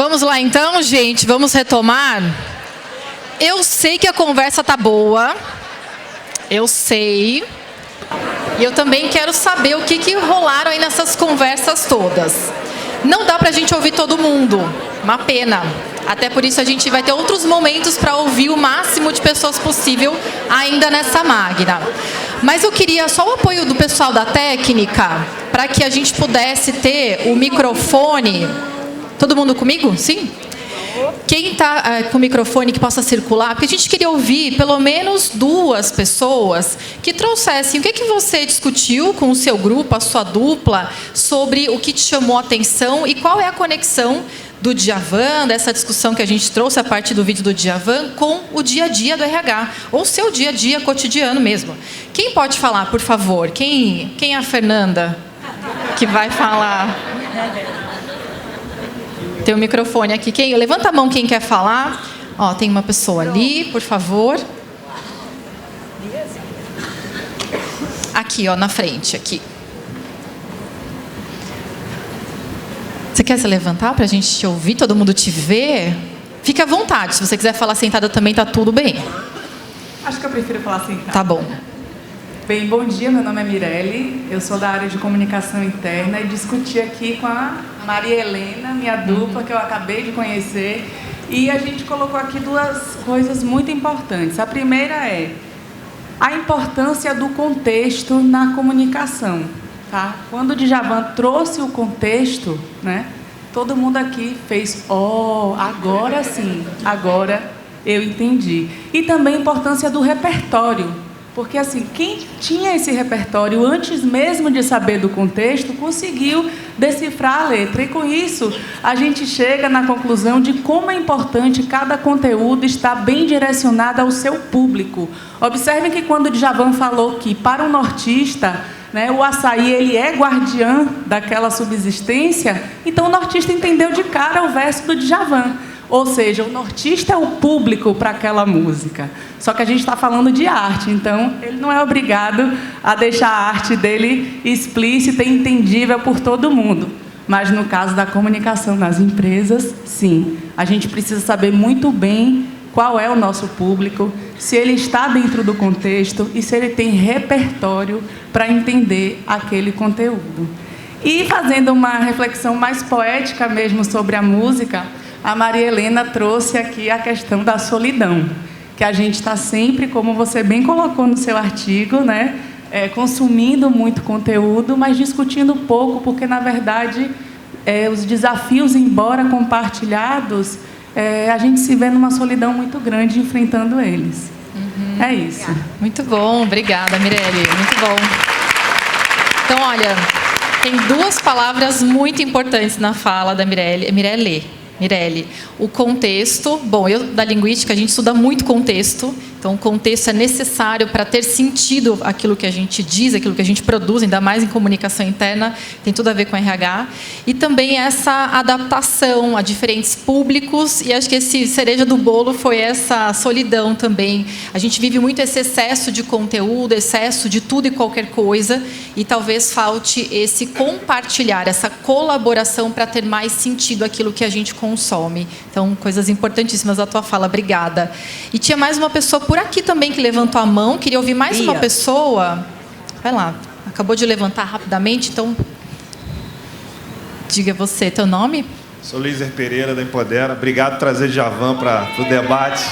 Vamos lá então, gente, vamos retomar. Eu sei que a conversa tá boa, eu sei. E eu também quero saber o que rolaram aí nessas conversas todas. Não dá pra gente ouvir todo mundo, uma pena. Até por isso a gente vai ter outros momentos para ouvir o máximo de pessoas possível ainda nessa máquina. Mas eu queria só o apoio do pessoal da técnica para que a gente pudesse ter o microfone. Todo mundo comigo? Sim? Quem está com o microfone que possa circular, porque a gente queria ouvir pelo menos 2 pessoas que trouxessem o que você discutiu com o seu grupo, a sua dupla, sobre o que te chamou a atenção e qual é a conexão do Djavan, dessa discussão que a gente trouxe a partir do vídeo do Djavan, com o dia a dia do RH, ou seu dia a dia cotidiano mesmo. Quem pode falar, por favor? Quem é a Fernanda que vai falar? Tem um microfone aqui. Levanta a mão quem quer falar. Ó, tem uma pessoa ali, por favor. Aqui, ó, na frente, aqui. Você quer se levantar para a gente te ouvir, todo mundo te ver? Fique à vontade. Se você quiser falar sentada também, tá tudo bem. Acho que eu prefiro falar sentada. Tá bom. Bem, bom dia, meu nome é Mirelle, eu sou da área de comunicação interna e discuti aqui com a Maria Helena, minha dupla, que eu acabei de conhecer, e a gente colocou aqui 2 coisas muito importantes. A primeira é a importância do contexto na comunicação, tá? Quando o Djavan trouxe o contexto, né, todo mundo aqui fez, agora sim, agora eu entendi. E também a importância do repertório. Porque, assim, quem tinha esse repertório antes mesmo de saber do contexto, conseguiu decifrar a letra. E, com isso, a gente chega na conclusão de como é importante cada conteúdo estar bem direcionado ao seu público. Observem que quando o Djavan falou que, para um nortista, né, o açaí ele é guardiã daquela subsistência, então o nortista entendeu de cara o verso do Djavan. Ou seja, o nortista é o público para aquela música. Só que a gente está falando de arte, então ele não é obrigado a deixar a arte dele explícita e entendível por todo mundo. Mas no caso da comunicação nas empresas, sim. A gente precisa saber muito bem qual é o nosso público, se ele está dentro do contexto e se ele tem repertório para entender aquele conteúdo. E fazendo uma reflexão mais poética mesmo sobre a música, a Maria Helena trouxe aqui a questão da solidão, que a gente está sempre, como você bem colocou no seu artigo, né, consumindo muito conteúdo, mas discutindo pouco, porque, na verdade, os desafios, embora compartilhados, a gente se vê numa solidão muito grande enfrentando eles. Uhum. É isso. Muito bom, obrigada, Mirelle. Muito bom. Então, olha, tem 2 palavras muito importantes na fala da Mirelle, o contexto. Bom, eu da linguística, a gente estuda muito contexto. Então, o contexto é necessário para ter sentido aquilo que a gente diz, aquilo que a gente produz, ainda mais em comunicação interna, tem tudo a ver com RH. E também essa adaptação a diferentes públicos, e acho que esse cereja do bolo foi essa solidão também. A gente vive muito esse excesso de conteúdo, excesso de tudo e qualquer coisa, e talvez falte esse compartilhar, essa colaboração para ter mais sentido aquilo que a gente consome. Então, coisas importantíssimas da tua fala, obrigada. E tinha mais uma pessoa por aqui também que levantou a mão. Queria ouvir mais uma pessoa. Vai lá. Acabou de levantar rapidamente, então... Diga você, teu nome? Sou Lízer Pereira, da Empodera. Obrigado por trazer Djavan para o debate.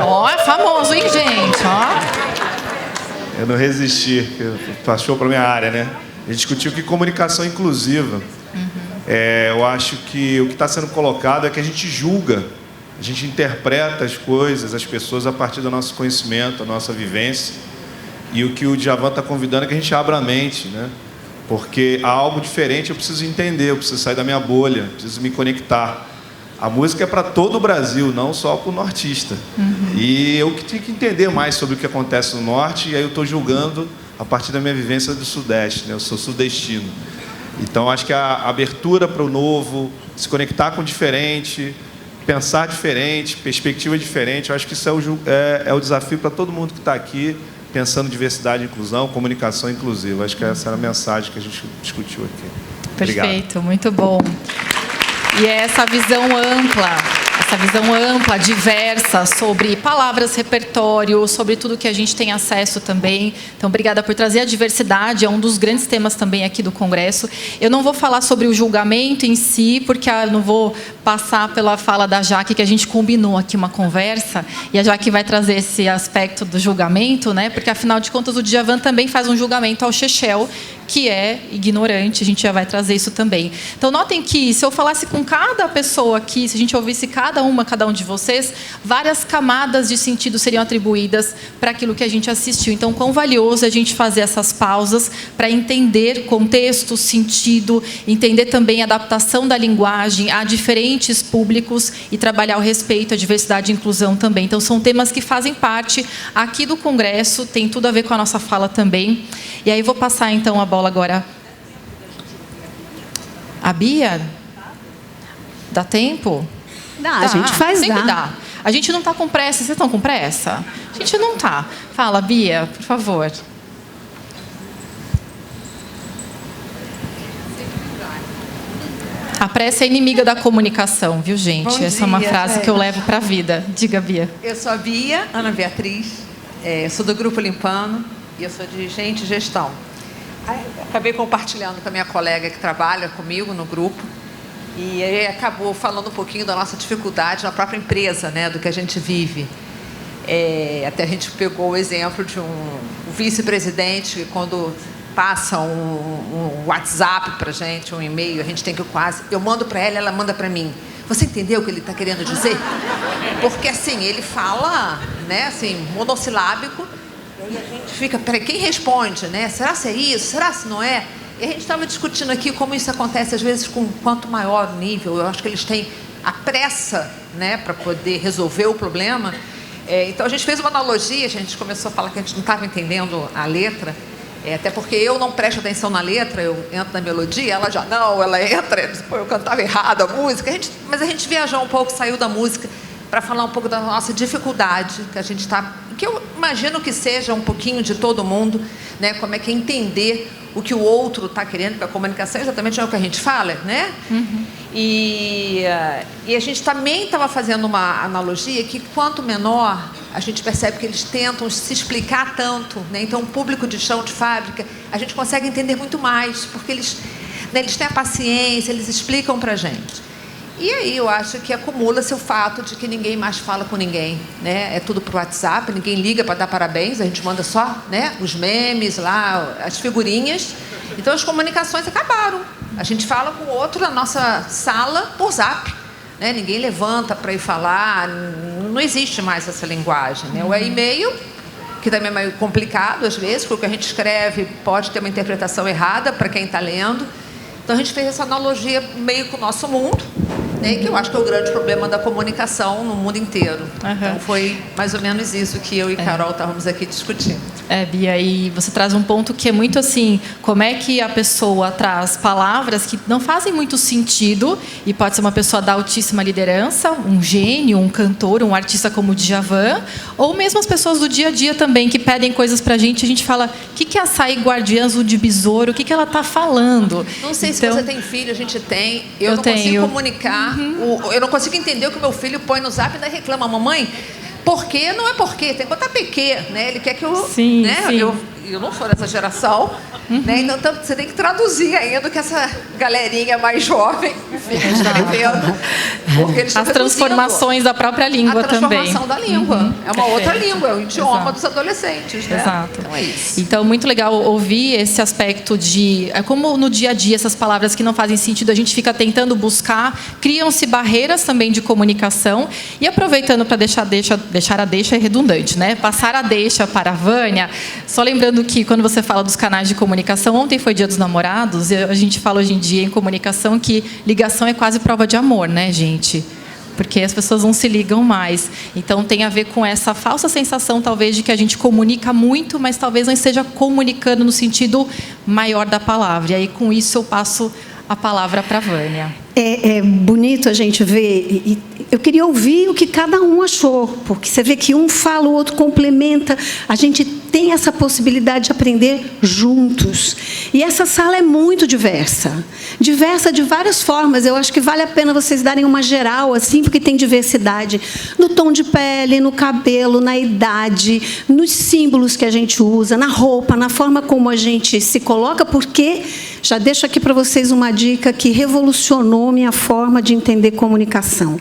Ó, é famoso, hein, gente? Ó. Eu não resisti. Passou para a minha área, né? A gente discutiu que comunicação inclusiva. Eu acho que o que está sendo colocado é que a gente julga. A gente interpreta as coisas, as pessoas, a partir do nosso conhecimento, da nossa vivência. E o que o Djavan está convidando é que a gente abra a mente, né? Porque há algo diferente, eu preciso entender, eu preciso sair da minha bolha, preciso me conectar. A música é para todo o Brasil, não só para o nortista. E eu que tinha que entender mais sobre o que acontece no norte, e aí eu estou julgando a partir da minha vivência do sudeste, né? Eu sou sudestino. Então, acho que a abertura para o novo, se conectar com o diferente, pensar diferente, perspectiva diferente, eu acho que isso é o desafio para todo mundo que está aqui, pensando diversidade e inclusão, comunicação inclusiva. Acho que essa era a mensagem que a gente discutiu aqui. Perfeito, Obrigado. muito bom. E é essa visão ampla, diversa, sobre palavras, repertório, sobre tudo que a gente tem acesso também. Então, obrigada por trazer a diversidade, é um dos grandes temas também aqui do Congresso. Eu não vou falar sobre o julgamento em si, porque eu não vou passar pela fala da Jaque, que a gente combinou aqui uma conversa, e a Jaque vai trazer esse aspecto do julgamento, né? Porque, afinal de contas, o Djavan também faz um julgamento ao Chechel, que é ignorante, a gente já vai trazer isso também. Então, notem que, se eu falasse com cada pessoa aqui, se a gente ouvisse cada um de vocês, várias camadas de sentido seriam atribuídas para aquilo que a gente assistiu. Então, quão valioso é a gente fazer essas pausas para entender contexto, sentido, entender também a adaptação da linguagem a diferentes públicos e trabalhar o respeito, a diversidade e inclusão também. Então, são temas que fazem parte aqui do Congresso, tem tudo a ver com a nossa fala também. E aí, vou passar, então, a bola agora. A Bia? Dá tempo? Dá, a gente faz sempre dá. A gente não está com pressa. Vocês estão com pressa? A gente não está. Fala, Bia, por favor. A pressa é inimiga da comunicação, viu, gente? Bom Essa é uma dia, frase que eu levo para a vida. Diga, Bia. Eu sou a Bia, Ana Beatriz, sou do Grupo Limpano e eu sou dirigente de gestão. Acabei compartilhando com a minha colega que trabalha comigo no grupo e aí acabou falando um pouquinho da nossa dificuldade na própria empresa, né, do que a gente vive. Até a gente pegou o exemplo de um vice-presidente que, quando passa um WhatsApp para a gente, um e-mail, a gente tem que eu mando para ela manda para mim. Você entendeu o que ele está querendo dizer? Porque, assim, ele fala, né, assim, monossilábico, e aí a gente fica, peraí, quem responde, né? Será se é isso? Será se não é? E a gente estava discutindo aqui como isso acontece, às vezes, com quanto maior o nível. Eu acho que eles têm a pressa, né, para poder resolver o problema. Então, a gente fez uma analogia, a gente começou a falar que a gente não estava entendendo a letra, até porque eu não presto atenção na letra, eu entro na melodia, ela já não, ela entra, eu cantava errado a música, mas a gente viajou um pouco, saiu da música para falar um pouco da nossa dificuldade, que a gente está, que eu imagino que seja um pouquinho de todo mundo, né, como é que é entender o que o outro está querendo, porque a comunicação exatamente é o que a gente fala, né? Uhum. E a gente também estava fazendo uma analogia que, quanto menor, a gente percebe que eles tentam se explicar tanto, né? Então, o público de chão de fábrica, a gente consegue entender muito mais, porque eles têm a paciência, eles explicam para a gente. E aí eu acho que acumula-se o fato de que ninguém mais fala com ninguém, né? É tudo por WhatsApp, ninguém liga para dar parabéns, a gente manda só, né, os memes lá, as figurinhas. Então as comunicações acabaram. A gente fala com o outro na nossa sala por Zap, né? Ninguém levanta para ir falar, não existe mais essa linguagem, né? Ou é e-mail, que também é meio complicado às vezes, porque o que a gente escreve pode ter uma interpretação errada para quem está lendo. Então a gente fez essa analogia meio com o nosso mundo, né, que eu acho que é o grande problema da comunicação no mundo inteiro. Uhum. Então foi mais ou menos isso que eu e Carol estávamos aqui discutindo. Bia, e você traz um ponto que é muito assim, como é que a pessoa traz palavras que não fazem muito sentido, e pode ser uma pessoa da altíssima liderança, um gênio, um cantor, um artista como o Djavan, ou mesmo as pessoas do dia a dia também, que pedem coisas pra gente, a gente fala, o que é açaí guardiãs de besouro, o que ela tá falando? Não sei se você tem filho, a gente tem, eu não consigo comunicar, eu não consigo entender o que meu filho põe no Zap e ainda reclama, mamãe, porque não é porque, tem que botar PQ, né? Ele quer que eu, sim, né? Sim. Eu não sou dessa geração, né? Então você tem que traduzir ainda que essa galerinha mais jovem fica escrevendo. Porque eles as transformações da própria língua também. A transformação da língua. É uma outra língua, é o idioma dos adolescentes, né? Exato. Então é isso. Então, muito legal ouvir esse aspecto de... como no dia a dia essas palavras que não fazem sentido, a gente fica tentando buscar, criam-se barreiras também de comunicação. E aproveitando para deixar a deixa é redundante, né? Passar a deixa para a Vânia, só lembrando que quando você fala dos canais de comunicação, ontem foi Dia dos Namorados, e a gente fala hoje em dia em comunicação que ligação é quase prova de amor, né, gente? Porque as pessoas não se ligam mais. Então, tem a ver com essa falsa sensação, talvez, de que a gente comunica muito, mas talvez não esteja comunicando no sentido maior da palavra. E aí, com isso, eu passo a palavra para a Vânia. É bonito a gente ver, e eu queria ouvir o que cada um achou, porque você vê que um fala, o outro complementa, a gente tem essa possibilidade de aprender juntos. E essa sala é muito diversa. Diversa de várias formas. Eu acho que vale a pena vocês darem uma geral, assim, porque tem diversidade no tom de pele, no cabelo, na idade, nos símbolos que a gente usa, na roupa, na forma como a gente se coloca, porque já deixo aqui para vocês uma dica que revolucionou minha forma de entender comunicação.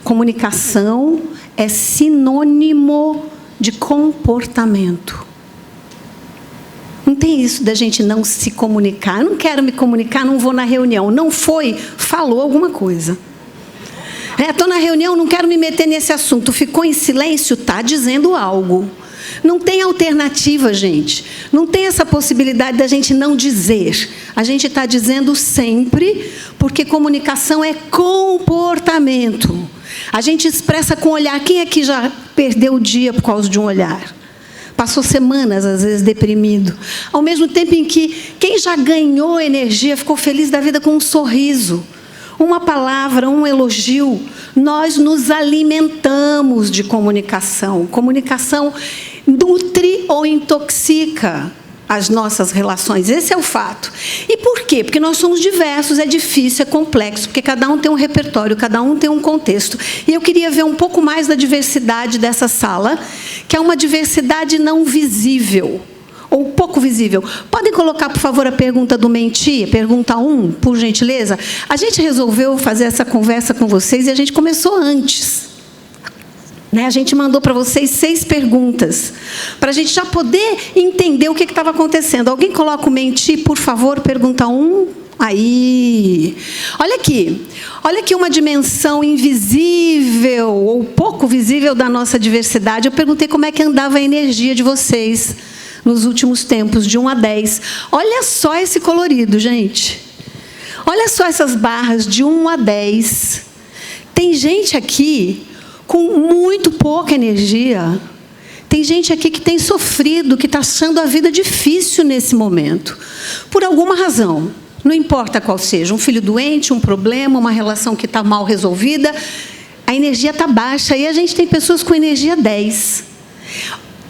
Comunicação é sinônimo de comportamento. Não tem isso da gente não se comunicar. Eu não quero me comunicar, não vou na reunião. Não foi, falou alguma coisa. Estou na reunião, não quero me meter nesse assunto. Ficou em silêncio, está dizendo algo. Não tem alternativa, gente. Não tem essa possibilidade da gente não dizer. A gente está dizendo sempre, porque comunicação é comportamento. A gente expressa com olhar. Quem aqui já perdeu o dia por causa de um olhar? Passou semanas, às vezes, deprimido. Ao mesmo tempo em que quem já ganhou energia, ficou feliz da vida com um sorriso, uma palavra, um elogio. Nós nos alimentamos de comunicação. Comunicação nutre ou intoxica as nossas relações. Esse é o fato. E por quê? Porque nós somos diversos, é difícil, é complexo, porque cada um tem um repertório, cada um tem um contexto. E eu queria ver um pouco mais da diversidade dessa sala, que é uma diversidade não visível, ou pouco visível. Podem colocar, por favor, a pergunta do Menti, pergunta 1, por gentileza? A gente resolveu fazer essa conversa com vocês e a gente começou antes. A gente mandou para vocês 6 perguntas, para a gente já poder entender o que estava acontecendo. Alguém coloca o Menti, por favor, pergunta 1. Aí. Olha aqui uma dimensão invisível, ou pouco visível da nossa diversidade. Eu perguntei como é que andava a energia de vocês nos últimos tempos, de 1 a 10. Olha só esse colorido, gente. Olha só essas barras de 1 a 10. Tem gente aqui com muito pouca energia. Tem gente aqui que tem sofrido, que está achando a vida difícil nesse momento, por alguma razão. Não importa qual seja, um filho doente, um problema, uma relação que está mal resolvida, a energia está baixa, e a gente tem pessoas com energia 10.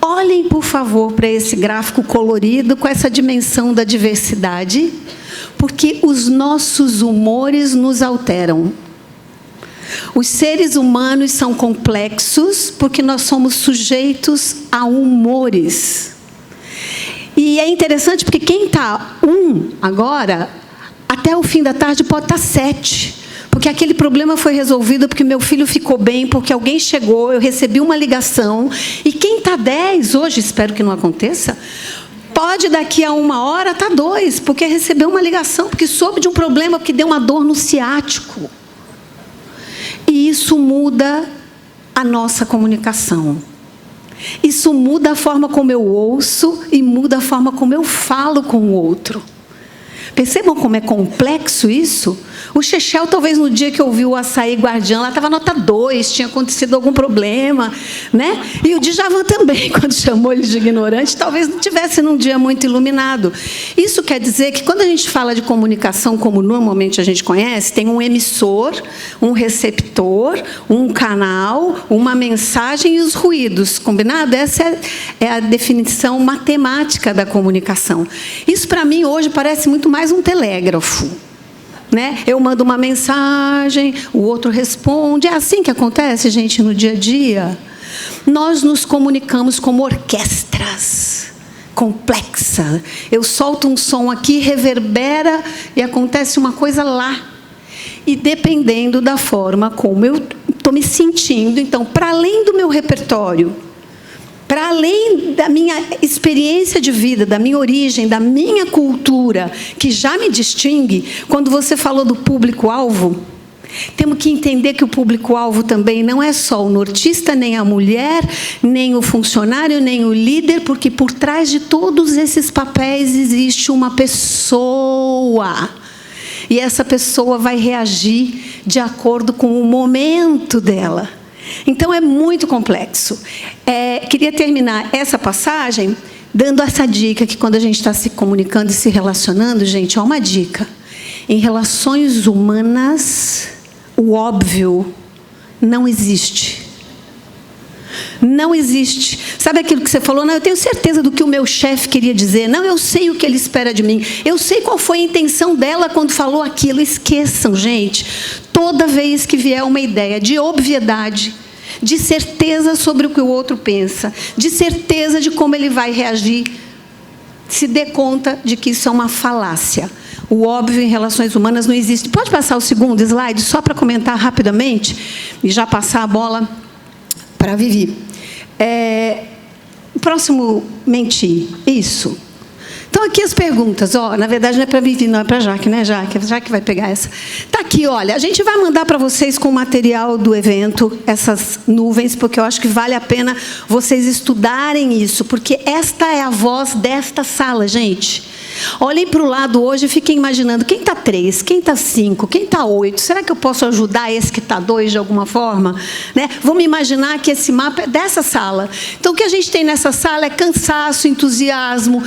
Olhem, por favor, para esse gráfico colorido, com essa dimensão da diversidade, porque os nossos humores nos alteram. Os seres humanos são complexos porque nós somos sujeitos a humores. E é interessante porque quem está 1 agora, até o fim da tarde pode estar 7. Porque aquele problema foi resolvido, porque meu filho ficou bem, porque alguém chegou, eu recebi uma ligação. E quem está 10 hoje, espero que não aconteça, pode daqui a 1 hora estar 2, porque recebeu uma ligação, porque soube de um problema, porque deu uma dor no ciático. E isso muda a nossa comunicação. Isso muda a forma como eu ouço e muda a forma como eu falo com o outro. Percebam como é complexo isso? O Chechel, talvez no dia que ouviu o Açaí Guardiã, lá estava nota 2, tinha acontecido algum problema, né? E o Djavan também, quando chamou ele de ignorante, talvez não tivesse num dia muito iluminado. Isso quer dizer que quando a gente fala de comunicação, como normalmente a gente conhece, tem um emissor, um receptor, um canal, uma mensagem e os ruídos, combinado? Essa é a definição matemática da comunicação. Isso, para mim, hoje parece muito mais um telégrafo. Eu mando uma mensagem, o outro responde. É assim que acontece, gente, no dia a dia. Nós nos comunicamos como orquestras, complexa. Eu solto um som aqui, reverbera e acontece uma coisa lá. E dependendo da forma como eu estou me sentindo, então, para além do meu repertório, para além da minha experiência de vida, da minha origem, da minha cultura, que já me distingue, quando você falou do público-alvo, temos que entender que o público-alvo também não é só o nortista, nem a mulher, nem o funcionário, nem o líder, porque por trás de todos esses papéis existe uma pessoa. E essa pessoa vai reagir de acordo com o momento dela. Então, é muito complexo. Queria terminar essa passagem dando essa dica, que quando a gente está se comunicando e se relacionando, gente, ó, uma dica. Em relações humanas, o óbvio não existe. Não existe. Sabe aquilo que você falou? Não, eu tenho certeza do que o meu chefe queria dizer. Não, eu sei o que ele espera de mim. Eu sei qual foi a intenção dela quando falou aquilo. Esqueçam, gente. Toda vez que vier uma ideia de obviedade, de certeza sobre o que o outro pensa, de certeza de como ele vai reagir, se dê conta de que isso é uma falácia. O óbvio em relações humanas não existe. Pode passar o segundo slide, só para comentar rapidamente, e já passar a bola para a Vivi. Próximo, mentir. Isso. Então, aqui as perguntas. Na verdade, não é para a Vivi, não, é para a Jaque, né, Jaque? A Jaque vai pegar essa. Está aqui, olha, a gente vai mandar para vocês com o material do evento, essas nuvens, porque eu acho que vale a pena vocês estudarem isso, porque esta é a voz desta sala, gente. Olhem para o lado hoje e fiquem imaginando quem está 3, quem está 5, quem está 8. Será que eu posso ajudar esse que está 2 de alguma forma? Né? Vamos imaginar que esse mapa é dessa sala. Então, o que a gente tem nessa sala é cansaço, entusiasmo,